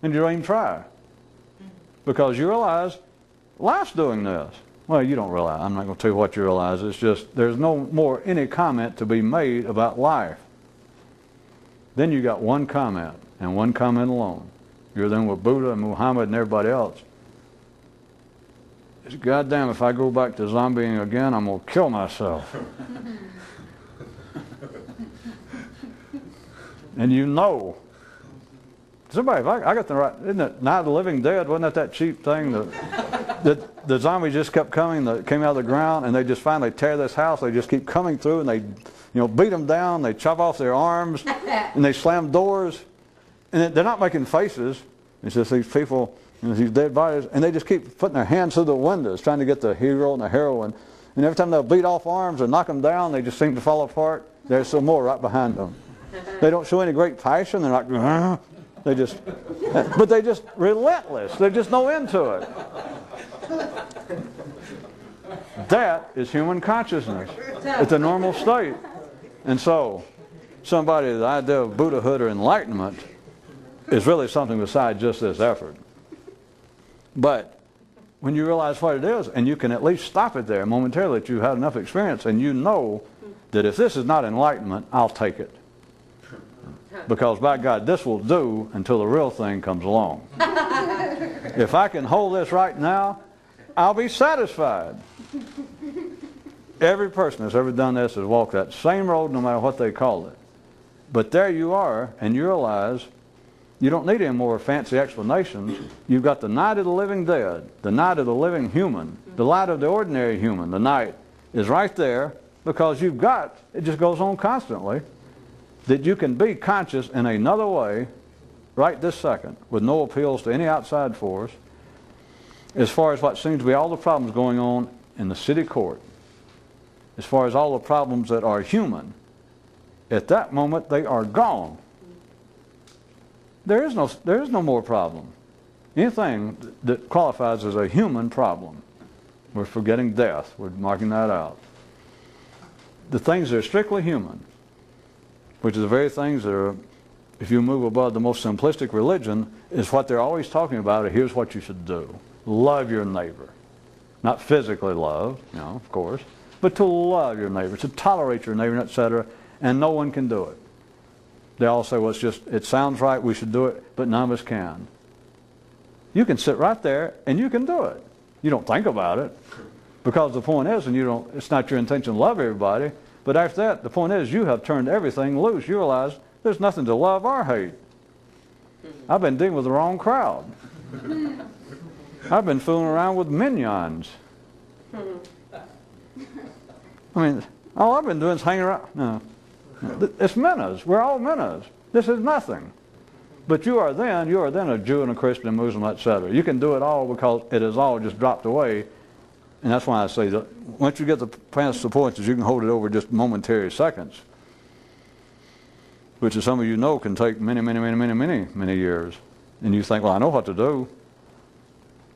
And you don't even try. Because you realize life's doing this. Well, you don't realize. I'm not going to tell you what you realize. It's just there's no more any comment to be made about life. Then you got one comment, and one comment alone. You're then with Buddha and Muhammad and everybody else. It's goddamn, if I go back to zombieing again, I'm going to kill myself. And you know. Somebody, I got the right, isn't it Night of the Living Dead? Wasn't that cheap thing? The zombies just kept coming, they came out of the ground, and they just finally tear this house. They just keep coming through, and they beat them down, they chop off their arms, and they slam doors. And they're not making faces. It's just these people, these dead bodies, and they just keep putting their hands through the windows trying to get the hero and the heroine. And every time they'll beat off arms or knock them down, they just seem to fall apart. There's some more right behind them. They don't show any great passion. They're like, but they just relentless. There's just no end to it. That is human consciousness. It's a normal state. And so, the idea of Buddhahood or enlightenment is really something besides just this effort. But when you realize what it is, and you can at least stop it there momentarily, that you've had enough experience, and you know that if this is not enlightenment, I'll take it. Because by God, this will do until the real thing comes along. If I can hold this right now, I'll be satisfied. Every person that's ever done this has walked that same road, no matter what they call it. But there you are, and you realize you don't need any more fancy explanations. You've got the night of the living dead, the night of the living human, the light of the ordinary human. The night is right there because you've got, it just goes on constantly, that you can be conscious in another way right this second with no appeals to any outside force as far as what seems to be all the problems going on in the city court, as far as all the problems that are human. At that moment, they are gone. There is no more problem. Anything that qualifies as a human problem, we're forgetting death. We're marking that out. The things that are strictly human, which are the very things that are, if you move above the most simplistic religion, is what they're always talking about. Here's what you should do. Love your neighbor. Not physically love, of course, but to love your neighbor, to tolerate your neighbor, etc. And no one can do it. They all say, well, it sounds right, we should do it, but none of us can. You can sit right there and you can do it. You don't think about it. Because the point is, it's not your intention to love everybody, but after that, the point is you have turned everything loose. You realize there's nothing to love or hate. I've been dealing with the wrong crowd. I've been fooling around with minions. All I've been doing is hanging around. No. It's menas. We're all menas. This is nothing. But you are then a Jew and a Christian, a Muslim, etc. You can do it all because it is all just dropped away. And that's why I say that once you get past the point that you can hold it over just momentary seconds, which as some of you know can take many, many, many, many, many, many years. And you think, well, I know what to do.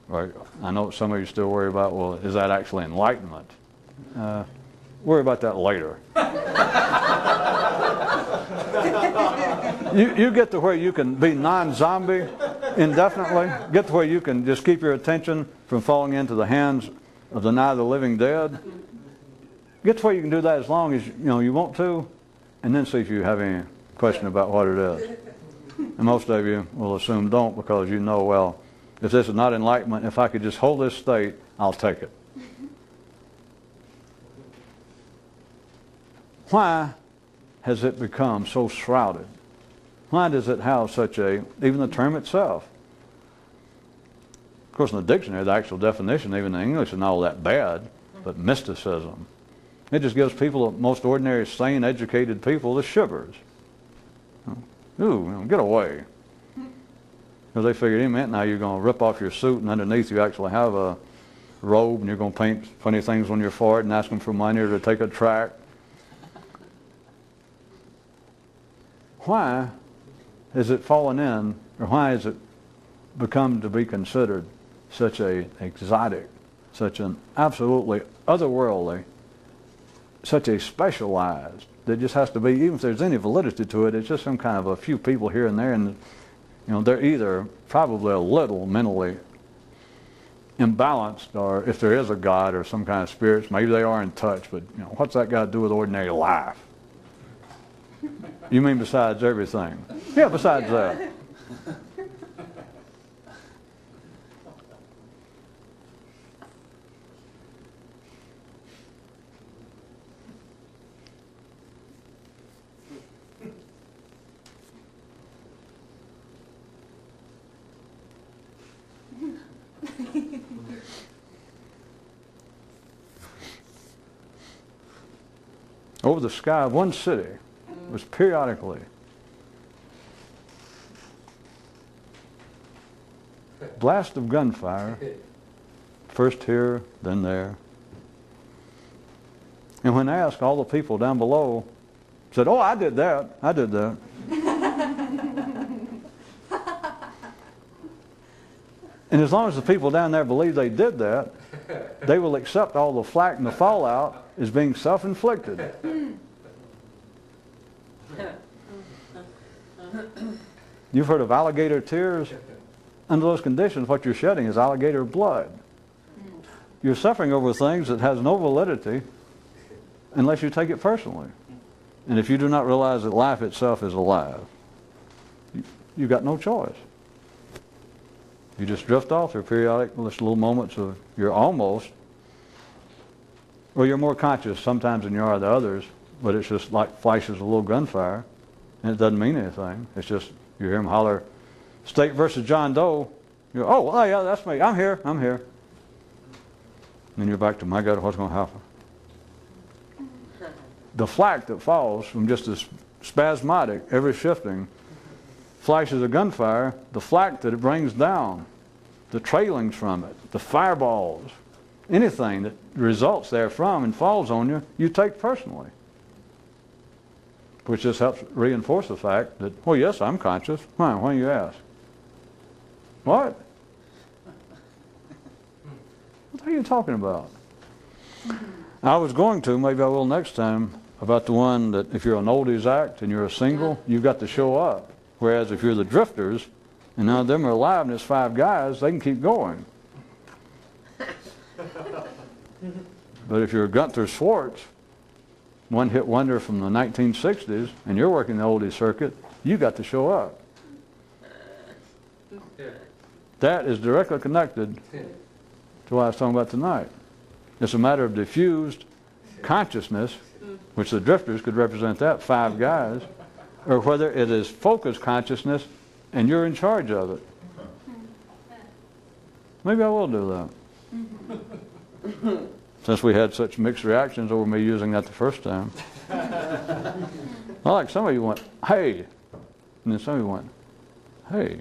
Right? I know some of you still worry about, well, is that actually enlightenment? Worry about that later. You get to where you can be non-zombie indefinitely. Get to where you can just keep your attention from falling into the hands of the night of the living dead. Get to where you can do that as long as you want to, and then see if you have any question about what it is. And most of you will assume don't, because you know, well, if this is not enlightenment, if I could just hold this state, I'll take it. Why has it become so shrouded? Why does it have such even the term itself? Of course, in the dictionary, the actual definition, even in English, is not all that bad, but mysticism. It just gives people, most ordinary, sane, educated people, the shivers. Ooh, get away. Because they figured, hey, man, now you're going to rip off your suit, and underneath you actually have a robe, and you're going to paint funny things on your forehead and ask them for money or to take a tract. Why has it fallen in, or why has it become to be considered such an exotic, such an absolutely otherworldly, such a specialized, that just has to be, even if there's any validity to it, it's just some kind of a few people here and there, and they're either probably a little mentally imbalanced, or if there is a God or some kind of spirits, maybe they are in touch, but what's that got to do with ordinary life? You mean besides everything? Yeah, besides that. over the sky of one city was periodically blast of gunfire, first here, then there. And when asked, all the people down below said, "Oh, I did that. I did that." And as long as the people down there believe they did that, they will accept all the flack and the fallout as being self-inflicted. You've heard of alligator tears? Under those conditions, what you're shedding is alligator blood. You're suffering over things that has no validity unless you take it personally. And if you do not realize that life itself is alive, you've got no choice. You just drift off through periodic little moments of you're almost, or you're more conscious sometimes than you are the others, but it's just like flashes of a little gunfire, and it doesn't mean anything. It's just you hear him holler, "State versus John Doe." You go, "Oh, yeah, that's me. I'm here. I'm here." And then you're back to, "My God, what's going to happen?" The flak that falls from just this spasmodic, ever shifting flashes of gunfire, the flak that it brings down, the trailings from it, the fireballs, anything that results therefrom and falls on you, you take personally. Which just helps reinforce the fact that, well, yes, I'm conscious. Why do you ask? What? What are you talking about? I was going to, maybe I will next time, about the one that if you're an oldies act and you're a single, you've got to show up. Whereas if you're the drifters, and none of them are alive and there's 5 guys, they can keep going. But if you're Gunther Schwartz, one-hit wonder from the 1960s, and you're working the oldies circuit, you got to show up. That is directly connected to what I was talking about tonight. It's a matter of diffused consciousness, which the drifters could represent that, 5 guys, or whether it is focused consciousness and you're in charge of it. Maybe I will do that. Since we had such mixed reactions over me using that the first time. I like some of you went, "Hey," and then some of you went, "Hey."